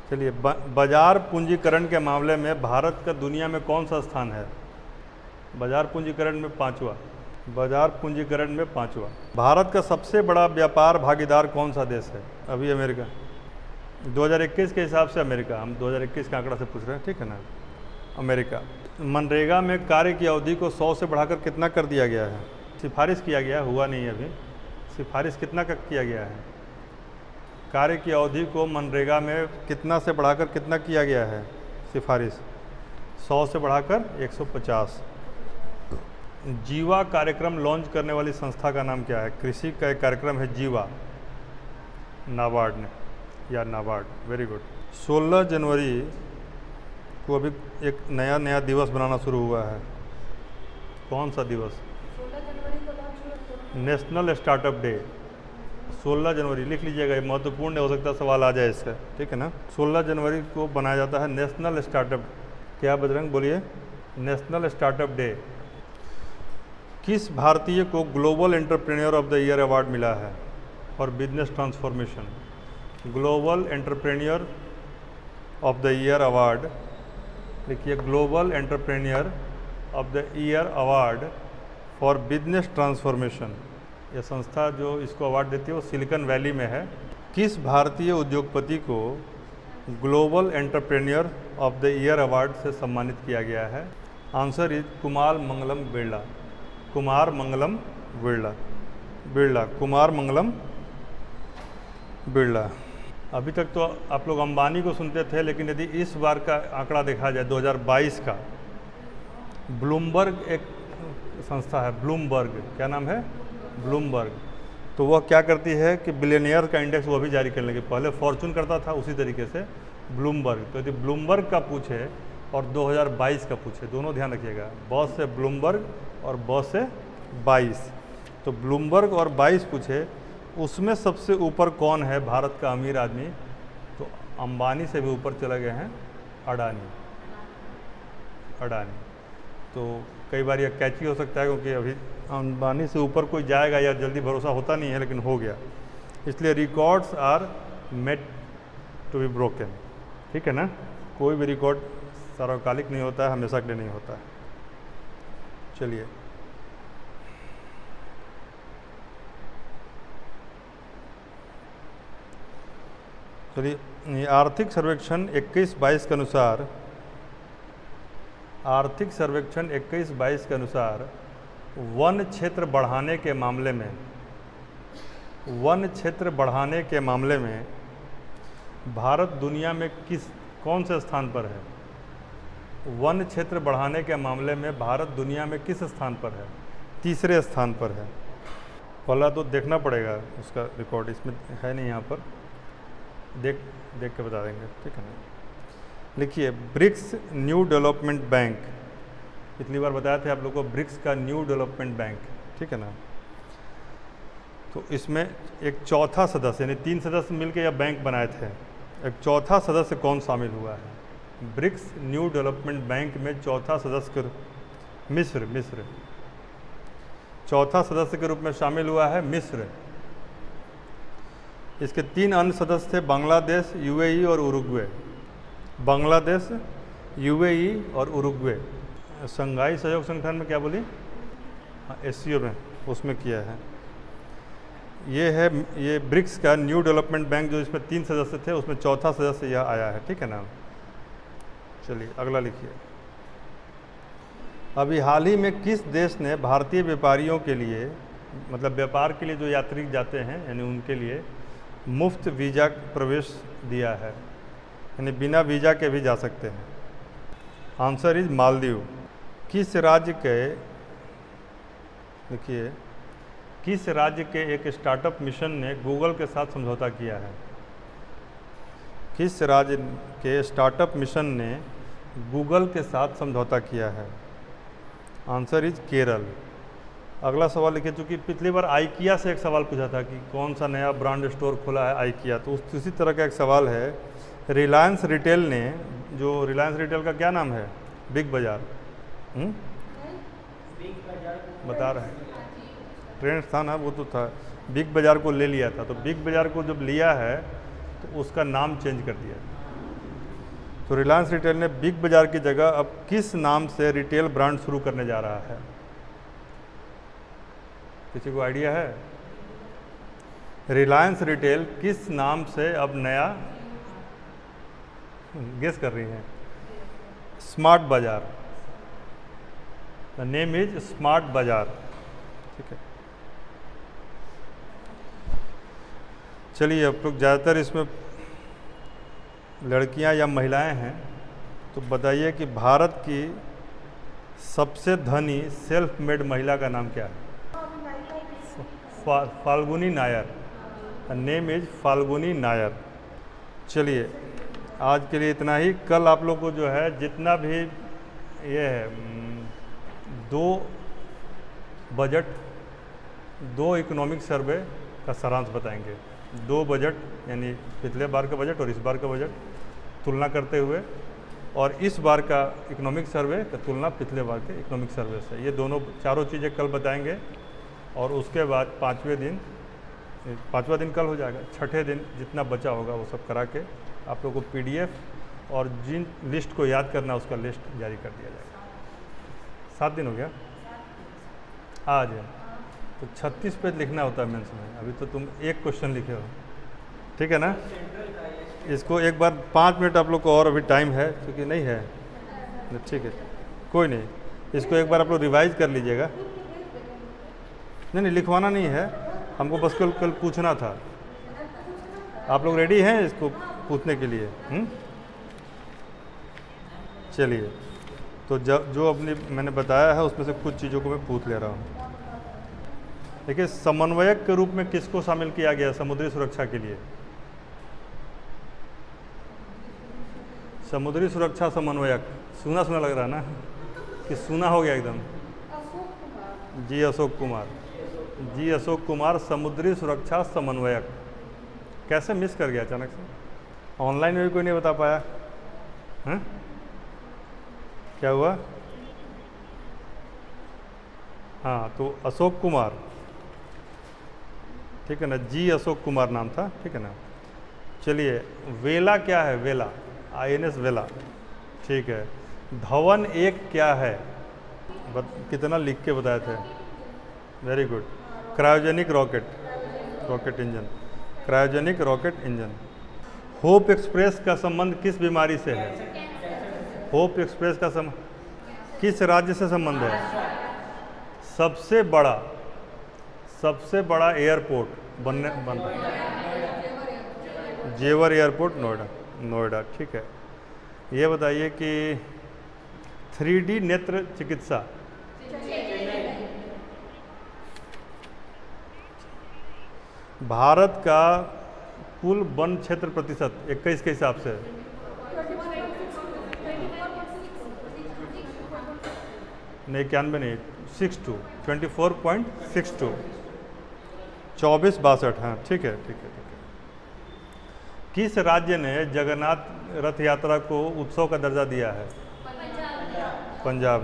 चलिए बाजार पूंजीकरण के मामले में भारत का दुनिया में कौन सा स्थान है? बाजार पूंजीकरण में पाँचवा। बाजार पूंजीकरण में पाँचवा। भारत का सबसे बड़ा व्यापार भागीदार कौन सा देश है? अभी अमेरिका। 2021 के हिसाब से अमेरिका, हम 2021 के आंकड़ा से पूछ रहे हैं, ठीक है ना? अमेरिका। मनरेगा में कार्य की अवधि को 100 से बढ़ाकर कितना कर दिया गया है? सिफारिश किया गया, हुआ नहीं अभी। सिफारिश कितना का किया गया है? कार्य की अवधि को मनरेगा में कितना से बढ़ाकर कितना किया गया है? सिफारिश 100 से बढ़ाकर 150। जीवा कार्यक्रम लॉन्च करने वाली संस्था का नाम क्या है? कृषि का एक कार्यक्रम है जीवा, नाबार्ड ने, या नाबार्ड। Very good. 16 जनवरी को अभी एक नया दिवस बनाना शुरू हुआ है। कौन सा दिवस? 16 जनवरी को लॉन्च हुआ नेशनल स्टार्टअप डे। 16 जनवरी लिख लीजिएगा, ये महत्वपूर्ण हो सकता है सवाल आ जाए इसका, ठीक है ना? 16 जनवरी को बनाया जाता है नेशनल स्टार्टअप। क्या बजरंग बोलिए? National startup day. किस भारतीय को global entrepreneur of the year award मिला है for business transformation? Global entrepreneur of the year award, देखिए, global entrepreneur of the year award for business transformation. यह संस्था जो इसको अवार्ड देती है वो सिलिकॉन वैली में है। किस भारतीय उद्योगपति को global entrepreneur of the year award से सम्मानित किया गया है? Answer is Kumar Mangalam Birla. कुमार मंगलम बिरला। कुमार मंगलम बिरला। अभी तक तो आप लोग अंबानी को सुनते थे, लेकिन यदि इस बार का आंकड़ा देखा जाए 2022 का, ब्लूमबर्ग एक संस्था है, ब्लूमबर्ग, क्या नाम है? ब्लूमबर्ग। तो वह क्या करती है कि बिलियनियर का इंडेक्स वो भी जारी करने लगी। पहले फॉर्चून करता था, उसी तरीके से ब्लूमबर्ग। तो यदि ब्लूमबर्ग का पूछे और 2022 का पूछे, दोनों ध्यान रखिएगा, बॉस से ब्लूमबर्ग और बॉस से 22, तो ब्लूमबर्ग और 22 पूछे, उसमें सबसे ऊपर कौन है भारत का अमीर आदमी? तो अंबानी से भी ऊपर चले गए हैं अडानी। तो कई बार यह कैची हो सकता है, क्योंकि अभी अंबानी से ऊपर कोई जाएगा या जल्दी भरोसा होता नहीं है, लेकिन हो गया। इसलिए records are meant to be broken, ठीक है ना? कोई भी रिकॉर्ड सार्वकालिक नहीं होता है, हमेशा के लिए नहीं होता है। चलिए, आर्थिक सर्वेक्षण 21-22 के अनुसार, आर्थिक सर्वेक्षण 21-22 के अनुसार वन क्षेत्र बढ़ाने के मामले में, वन क्षेत्र बढ़ाने के मामले में भारत दुनिया में कौन से स्थान पर है? वन क्षेत्र बढ़ाने के मामले में भारत दुनिया में किस स्थान पर है? तीसरे स्थान पर है। पहला तो देखना पड़ेगा उसका रिकॉर्ड, इसमें है नहीं, यहाँ पर देख के बता देंगे, ठीक है ना? लिखिए, ब्रिक्स न्यू डेवलपमेंट बैंक, पिछली बार बताया था आप लोगों को, ब्रिक्स का न्यू डेवलपमेंट बैंक, ठीक है ना? तो इसमें एक चौथा सदस्य, यानी 3 सदस्य मिलकर यह बैंक बनाए थे, एक चौथा सदस्य कौन शामिल हुआ है? ब्रिक्स न्यू डेवलपमेंट बैंक में चौथा सदस्य मिस्र चौथा सदस्य के रूप में शामिल हुआ है मिस्र। इसके 3 अन्य सदस्य थे, बांग्लादेश, यूएई और उरुग्वे। बांग्लादेश, यूएई और उरुग्वे। शंघाई सहयोग संगठन में क्या बोली? एससीओ में, उसमें किया है। ये है, ये ब्रिक्स का न्यू डेवलपमेंट बैंक, जो इसमें 3 सदस्य थे, उसमें चौथा सदस्य यह आया है, ठीक है ना? चलिए अगला लिखिए। अभी हाल ही में किस देश ने भारतीय व्यापारियों के लिए, मतलब व्यापार के लिए जो यात्री जाते हैं, यानी उनके लिए मुफ्त वीज़ा प्रवेश दिया है, यानी बिना वीज़ा के भी जा सकते हैं? Answer is Maldives. किस राज्य के, देखिए, किस राज्य के एक स्टार्टअप मिशन ने गूगल के साथ समझौता किया है? किस राज्य के स्टार्टअप मिशन ने गूगल के साथ समझौता किया है? Answer is Kerala. अगला सवाल लिखिए, चूँकि पिछली बार आइकिया से एक सवाल पूछा था कि कौन सा नया ब्रांड स्टोर खोला है आइकिया, तो उसी तरह का एक सवाल है। रिलायंस रिटेल ने, जो रिलायंस रिटेल का क्या नाम है? बिग बाज़ार। बता रहे हैं, ट्रेंड था ना, वो तो था। बिग बाज़ार को ले लिया था, तो बिग बाज़ार को जब लिया है तो उसका नाम चेंज कर दिया। तो रिलायंस रिटेल ने बिग बाज़ार की जगह अब किस नाम से रिटेल ब्रांड शुरू करने जा रहा है? किसी को आइडिया है? रिलायंस रिटेल किस नाम से अब नया, गेस कर रही हैं? स्मार्ट बाज़ार। द नेम इज स्मार्ट बाज़ार। ठीक है, चलिए आप लोग ज़्यादातर इसमें लड़कियां या महिलाएं हैं, तो बताइए कि भारत की सबसे धनी सेल्फ मेड महिला का नाम क्या है? फाल्गुनी नायर। Name is Falguni Nayar. चलिए आज के लिए इतना ही। कल आप लोग को जो है जितना भी ये है 2 बजट, 2 इकोनॉमिक सर्वे का सारांश बताएंगे। 2 बजट यानी पिछले बार का बजट और इस बार का बजट तुलना करते हुए, और इस बार का इकोनॉमिक सर्वे का तुलना पिछले बार के इकोनॉमिक सर्वे से। ये दोनों चारों चीज़ें कल बताएंगे। और उसके बाद 5वां दिन कल हो जाएगा। 6ठे दिन जितना बचा होगा वो सब करा के आप लोगों को PDF और जिन लिस्ट को याद करना उसका लिस्ट जारी कर दिया जाएगा। 7 दिन हो गया आज है, तो 36 पेज लिखना होता है मेंस में। अभी तो तुम एक क्वेश्चन लिखे हो, ठीक है ना? इसको एक बार 5 मिनट आप लोग को और अभी टाइम है, क्योंकि नहीं है, ठीक है कोई नहीं। इसको एक बार आप लोग रिवाइज कर लीजिएगा। नहीं लिखवाना नहीं है हमको, बस कल पूछना था। आप लोग रेडी हैं इसको पूछने के लिए? चलिए, तो जो अपनी मैंने बताया है उसमें से कुछ चीज़ों को मैं पूछ ले रहा हूँ। देखिए, समन्वयक के रूप में किसको शामिल किया गया समुद्री सुरक्षा के लिए? समुद्री सुरक्षा समन्वयक, सुना लग रहा है ना कि सुना हो गया एकदम? जी अशोक कुमार। जी अशोक कुमार समुद्री सुरक्षा समन्वयक। कैसे मिस कर गया अचानक से? ऑनलाइन में भी कोई नहीं बता पाया? हैं? क्या हुआ? हाँ, तो अशोक कुमार, ठीक है ना? जी अशोक कुमार नाम था, ठीक है ना? चलिए, वेला क्या है? वेला, INS वेला, ठीक है। धवन 1 क्या है? कितना लिख के बताए थे? Very good. Cryogenic rocket engine, cryogenic rocket engine. Hope express का संबंध किस बीमारी से है? होप एक्सप्रेस का संबंध किस राज्य से संबंध है? सबसे बड़ा एयरपोर्ट बन रहा है जेवर एयरपोर्ट, नोएडा, ठीक है। ये बताइए कि 3D नेत्र चिकित्सा भारत का कुल वन क्षेत्र प्रतिशत 21 के हिसाब से नहीं, 91 नहीं, 62, 24.62, 2462, हाँ ठीक है। किस राज्य ने जगन्नाथ रथ यात्रा को उत्सव का दर्जा दिया है? पंजाब।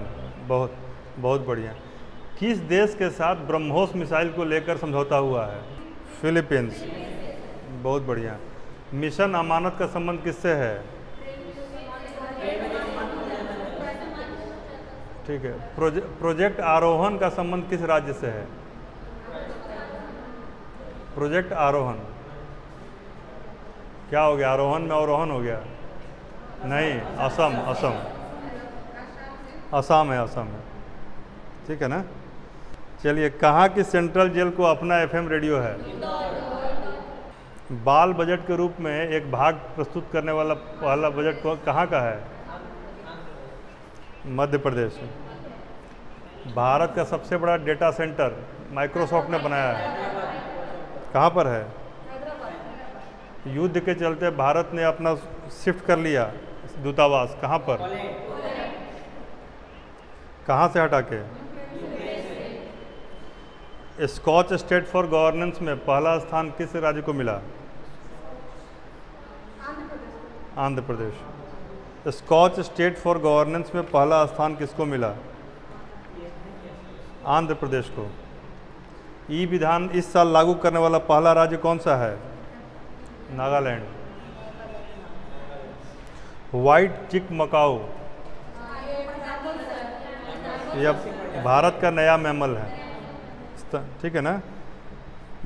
बहुत बढ़िया। किस देश के साथ ब्रह्मोस मिसाइल को लेकर समझौता हुआ है? फिलीपींस। बहुत बढ़िया। मिशन अमानत का संबंध किससे है? ठीक है। प्रोजेक्ट आरोहण का संबंध किस राज्य से है? प्रोजेक्ट आरोहण क्या हो गया? आरोहण में अवरोहण हो गया? नहीं, असम है, ठीक है ना? चलिए, कहाँ की सेंट्रल जेल को अपना FM रेडियो है? बाल बजट के रूप में एक भाग प्रस्तुत करने वाला पहला बजट को कहाँ का है? मध्य प्रदेश। भारत का सबसे बड़ा डेटा सेंटर माइक्रोसॉफ्ट ने बनाया है? कहाँ पर है? युद्ध के चलते भारत ने अपना शिफ्ट कर लिया दूतावास, कहाँ पर? कहाँ से हटा के? स्कॉच स्टेट फॉर गवर्नेंस में पहला स्थान किस राज्य को मिला? Andhra Pradesh. Scotch state for governance में पहला स्थान किसको मिला? आंध्र प्रदेश को। ई विधान इस साल लागू करने वाला पहला राज्य कौन सा है? नागालैंड। व्हाइट चिक मकाओ, यह भारत का नया मैमल है, ठीक है ना?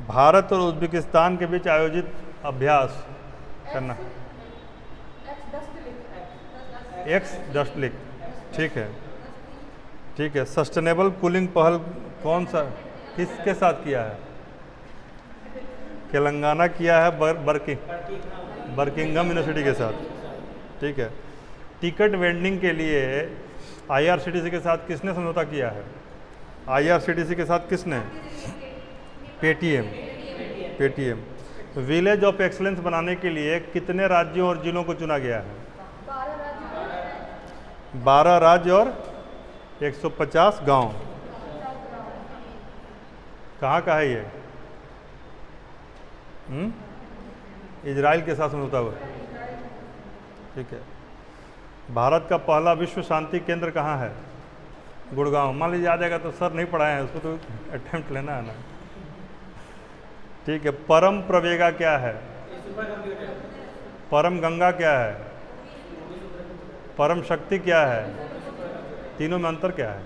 भारत और उज्बेकिस्तान के बीच आयोजित अभ्यास करना, एक्स डस्ट लिख, ठीक है, ठीक है। सस्टेनेबल कूलिंग पहल कौन सा किसके साथ किया है? तेलंगाना किया है, बर्किंघम यूनिवर्सिटी के साथ, ठीक है। टिकट वेंडिंग के लिए आईआरसीटीसी के साथ किसने समझौता किया है? आईआरसीटीसी के साथ किसने? पेटीएम। विलेज ऑफ एक्सलेंस बनाने के लिए कितने राज्यों और जिलों को चुना गया है? 12 राज्य और 150 गांव। कहाँ का है ये? इजराइल के साथ समझौता हुआ, ठीक है। भारत का पहला विश्व शांति केंद्र कहाँ है? गुड़गांव। मान लीजिए आ जाएगा तो सर नहीं पढ़ाए हैं, उसको तो अटेम्प्ट लेना है ना, ठीक है। परम प्रवेगा क्या है? परम गंगा क्या है? परम शक्ति क्या है? तीनों में अंतर क्या है?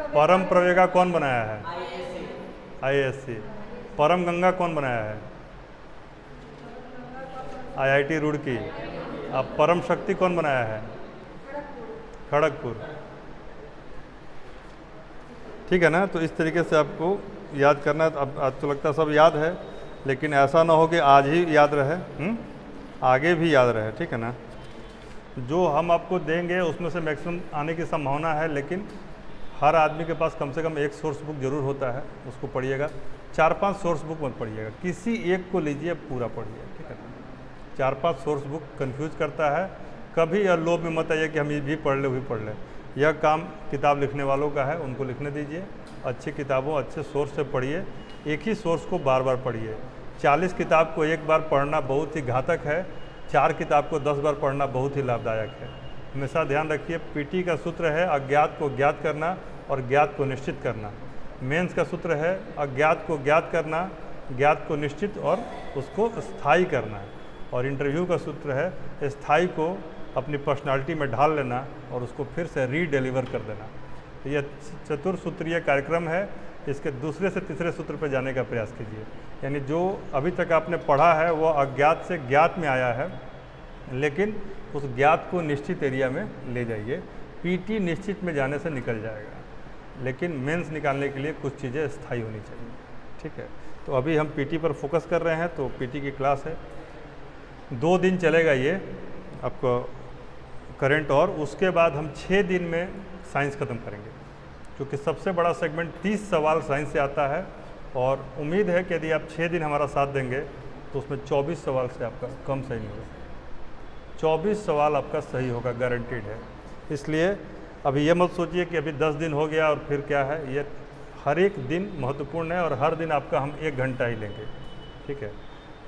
परम प्रवेगा कौन बनाया है? आईएससी। परम गंगा कौन बनाया है? आईआईटी रुड़की। अब परम शक्ति कौन बनाया है? खड़गपुर, ठीक है ना? तो इस तरीके से आपको याद करना है। अब आज तो लगता है सब याद है, लेकिन ऐसा ना हो कि आज ही याद रहे, आगे भी याद रहे, ठीक है ना? जो हम आपको देंगे उसमें से मैक्सिमम आने की संभावना है, लेकिन हर आदमी के पास कम से कम एक सोर्स बुक जरूर होता है, उसको पढ़िएगा। 4-5 सोर्स बुक मत पढ़िएगा, किसी एक को लीजिए, पूरा पढ़िए, ठीक है ना? 4-5 सोर्स बुक कंफ्यूज करता है। कभी यह लोभ में मत आइए कि हम ये भी पढ़ ले, वो भी पढ़ ले। यह काम किताब लिखने वालों का है, उनको लिखने दीजिए। अच्छी किताबों, अच्छे सोर्स से पढ़िए, एक ही सोर्स को बार बार पढ़िए। 40 किताब को एक बार पढ़ना बहुत ही घातक है, 4 किताब को 10 बार पढ़ना बहुत ही लाभदायक है। हमेशा ध्यान रखिए, पीटी का सूत्र है अज्ञात को ज्ञात करना और ज्ञात को निश्चित करना। मेंस का सूत्र है अज्ञात को ज्ञात करना, ज्ञात को निश्चित और उसको स्थायी करना। और इंटरव्यू का सूत्र है स्थायी को अपनी पर्सनालिटी में ढाल लेना और उसको फिर से रीडिलीवर कर देना। तो यह चतुर्सूत्रीय कार्यक्रम है, इसके दूसरे से तीसरे सूत्र पर जाने का प्रयास कीजिए। यानी जो अभी तक आपने पढ़ा है वो अज्ञात से ज्ञात में आया है, लेकिन उस ज्ञात को निश्चित एरिया में ले जाइए। पीटी निश्चित में जाने से निकल जाएगा, लेकिन मेंस निकालने के लिए कुछ चीज़ें स्थायी होनी चाहिए, ठीक है। तो अभी हम पीटी पर फोकस कर रहे हैं, तो पीटी की क्लास है, 2 दिन चलेगा ये आपको करंट, और उसके बाद हम 6 दिन में साइंस ख़त्म करेंगे, क्योंकि सबसे बड़ा सेगमेंट 30 सवाल साइंस से आता है। और उम्मीद है कि यदि आप 6 दिन हमारा साथ देंगे तो उसमें 24 सवाल से आपका कम सही नहीं होगा, 24 सवाल आपका सही होगा, गारंटीड है। इसलिए अभी ये मत सोचिए कि अभी 10 दिन हो गया और फिर क्या है, ये हर एक दिन महत्वपूर्ण है और हर दिन आपका हम 1 घंटा ही लेंगे, ठीक है।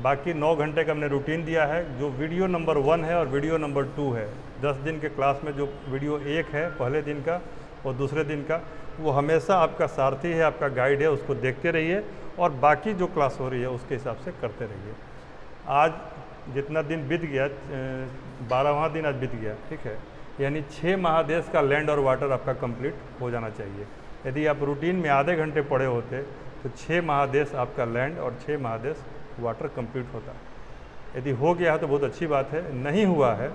बाकी 9 घंटे का हमने रूटीन दिया है, जो वीडियो नंबर 1 है और वीडियो नंबर 2 है। 10 दिन के क्लास में जो वीडियो 1 है पहले दिन का और दूसरे दिन का, वो हमेशा आपका सारथी है, आपका गाइड है, उसको देखते रहिए और बाकी जो क्लास हो रही है उसके हिसाब से करते रहिए। आज जितना दिन बीत गया, 12वां दिन आज बीत गया, ठीक है। यानी 6 महादेश का लैंड और वाटर आपका कंप्लीट हो जाना चाहिए। यदि आप रूटीन में आधे घंटे पढ़े होते तो 6 महादेश आपका लैंड और 6 महादेश वाटर कंप्लीट होता। यदि हो गया है तो बहुत अच्छी बात है, नहीं हुआ है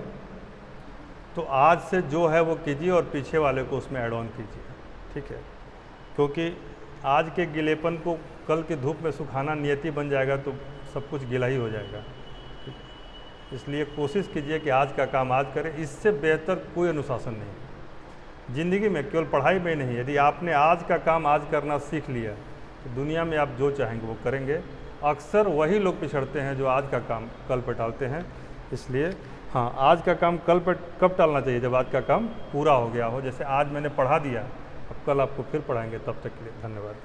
तो आज से जो है वो कीजिए और पीछे वाले को उसमें ऐड ऑन कीजिए, ठीक है। क्योंकि आज के गीलेपन को कल की धूप में सुखाना नियति बन जाएगा तो सब कुछ गीला ही हो जाएगा। इसलिए कोशिश कीजिए कि आज का काम आज करें, इससे बेहतर कोई अनुशासन नहीं। ज़िंदगी में केवल पढ़ाई में नहीं, यदि आपने आज का काम आज करना सीख लिया तो दुनिया में आप जो चाहेंगे वो करेंगे। अक्सर वही लोग पिछड़ते हैं जो आज का काम कल पर टालते हैं। इसलिए हाँ, आज का काम कल पर कब टालना चाहिए? जब आज का काम पूरा हो गया हो। जैसे आज मैंने पढ़ा दिया, अब कल आपको फिर पढ़ाएंगे। तब तक के लिए धन्यवाद।